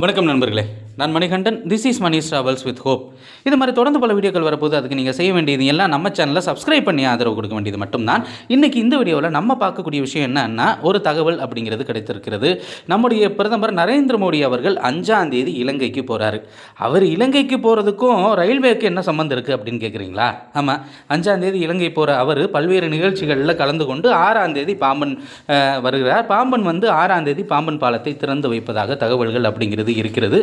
வணக்கம் நண்பர்களே, நான் Manikandan. This is Mani travels with hope. இது மாதிரி தொடர்ந்து பல வீடியோக்கள் வரப்போது. அதுக்கு நீங்கள் செய்ய வேண்டியது எல்லாம் நம்ம சேனலை சப்ஸ்கிரைப் பண்ணி ஆதரவு கொடுக்க வேண்டியது மட்டும்தான். இன்றைக்கி இந்த வீடியோவில் நம்ம பார்க்கக்கூடிய விஷயம் என்னன்னா, ஒரு தகவல் அப்படிங்கிறது கிடைத்திருக்கிறது. நம்முடைய பிரதமர் நரேந்திர மோடி அவர்கள் 5ஆம் தேதி இலங்கைக்கு போகிறாரு. அவர் இலங்கைக்கு போகிறதுக்கும் ரயில்வேக்கு என்ன சம்மந்தம் இருக்குது அப்படின்னு கேட்குறீங்களா? ஆமாம், 5ஆம் தேதி இலங்கை போகிற அவர் பல்வேறு நிகழ்ச்சிகளில் கலந்து கொண்டு 6ஆம் தேதி பாம்பன் வருகிறார். பாம்பன் வந்து 6ஆம் தேதி பாம்பன் பாலத்தை திறந்து வைப்பதாக தகவல்கள் அப்படிங்கிறது இருக்கிறது.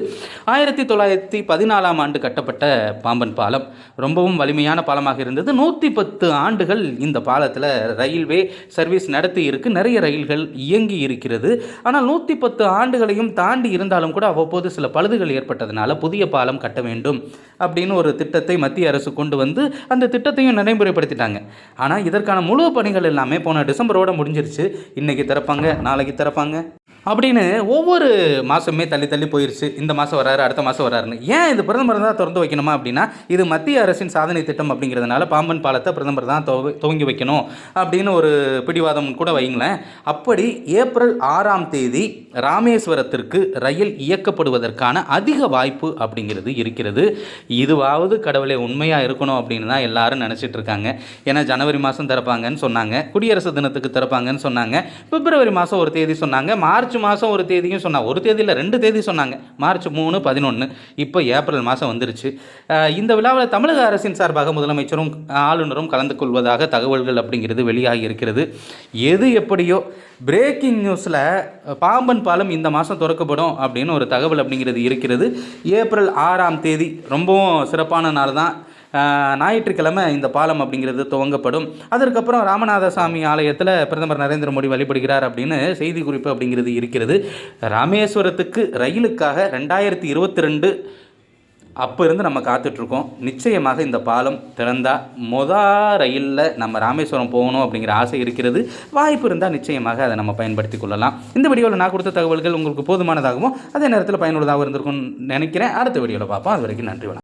1914ஆம் ஆண்டு கட்டப்பட்ட பாம்பன் பாலம் ரொம்பவும் வலிமையான பாலமாக இருந்தது. 110 ஆண்டுகள் இந்த பாலத்தில் ரயில்வே சர்வீஸ் நடத்தி இருக்கு. நிறைய ரயில்கள் இயங்கி இருக்கிறது. ஆனால் 110 ஆண்டுகளையும் தாண்டி இருந்தாலும் கூட அவ்வப்போது சில பழுதுகள் ஏற்பட்டதுனால புதிய பாலம் கட்ட வேண்டும் அப்படின்னு ஒரு திட்டத்தை மத்திய அரசு கொண்டு வந்து அந்த திட்டத்தையும் நடைமுறைப்படுத்திட்டாங்க. ஆனால் இதற்கான முழு பணிகள் எல்லாமே போன டிசம்பரோட முடிஞ்சிருச்சு. இன்னைக்கு திறப்பாங்க, நாளைக்கு திறப்பாங்க அப்படின்னு ஒவ்வொரு மாதமே தள்ளி தள்ளி போயிடுச்சு. இந்த மாதம் வராரு, அடுத்த மாதம் வராருன்னு. ஏன் இது பிரதமர் தான் திறந்து வைக்கணுமா அப்படின்னா, இது மத்திய அரசின் சாதனை திட்டம் அப்படிங்கிறதுனால பாம்பன் பாலத்தை பிரதமர் தான் துவங்கி வைக்கணும் அப்படின்னு ஒரு பிடிவாதம் கூட வைங்களேன். அப்படி ஏப்ரல் 6ஆம் தேதி ராமேஸ்வரத்திற்கு ரயில் இயக்கப்படுவதற்கான அதிக வாய்ப்பு அப்படிங்கிறது இருக்கிறது. இதுவாவது கடவுளே உண்மையாக இருக்கணும் அப்படின்னு தான் எல்லாரும் நினச்சிட்டு இருக்காங்க. ஏன்னா ஜனவரி மாதம் திறப்பாங்கன்னு சொன்னாங்க, குடியரசு தினத்துக்கு திறப்பாங்கன்னு சொன்னாங்க, பிப்ரவரி மாதம் ஒரு தேதி சொன்னாங்க, மார்ச் மாதம் ஒரு தேதியும் சொன்னாங்க. ஒரு தேதியில் 2 தேதி சொன்னாங்க, மார்ச் 3, 11. இப்போ ஏப்ரல் மாதம் வந்துருச்சு. இந்த விழாவில் தமிழக அரசின் சார்பாக முதலமைச்சரும் ஆளுநரும் கலந்து கொள்வதாக தகவல்கள் அப்படிங்கிறது வெளியாகி இருக்கிறது. எது எப்படியோ பிரேக்கிங் நியூஸில் பாம்பன் பாலம் இந்த மாதம் திறக்கப்படும் அப்படின்னு ஒரு தகவல் அப்படிங்கிறது இருக்கிறது. ஏப்ரல் 6ஆம் தேதி ரொம்பவும் சிறப்பான நாள் தான். ஞாயிற்றுக்கிழமை இந்த பாலம் அப்படிங்கிறது துவங்கப்படும். அதற்கப்புறம் ராமநாதசாமி ஆலயத்தில் பிரதமர் நரேந்திர மோடி வழிபடுகிறார் அப்படின்னு செய்தி குறிப்பு அப்படிங்கிறது இருக்கிறது. ராமேஸ்வரத்துக்கு ரயிலுக்காக 2022 அப்போ இருந்து நம்ம காத்துட்ருக்கோம். நிச்சயமாக இந்த பாலம் திறந்தால் ரயிலில் நம்ம ராமேஸ்வரம் போகணும் அப்படிங்கிற ஆசை இருக்கிறது. வாய்ப்பு இருந்தால் நிச்சயமாக அதை நம்ம பயன்படுத்தி கொள்ளலாம். இந்த வீடியோவில் நான் கொடுத்த தகவல்கள் உங்களுக்கு போதுமானதாகவும் அதே நேரத்தில் பயனுள்ளதாகவும் இருந்திருக்கும்னு நினைக்கிறேன். அடுத்த வீடியோவில் பார்ப்போம். அது வரைக்கும் நன்றி.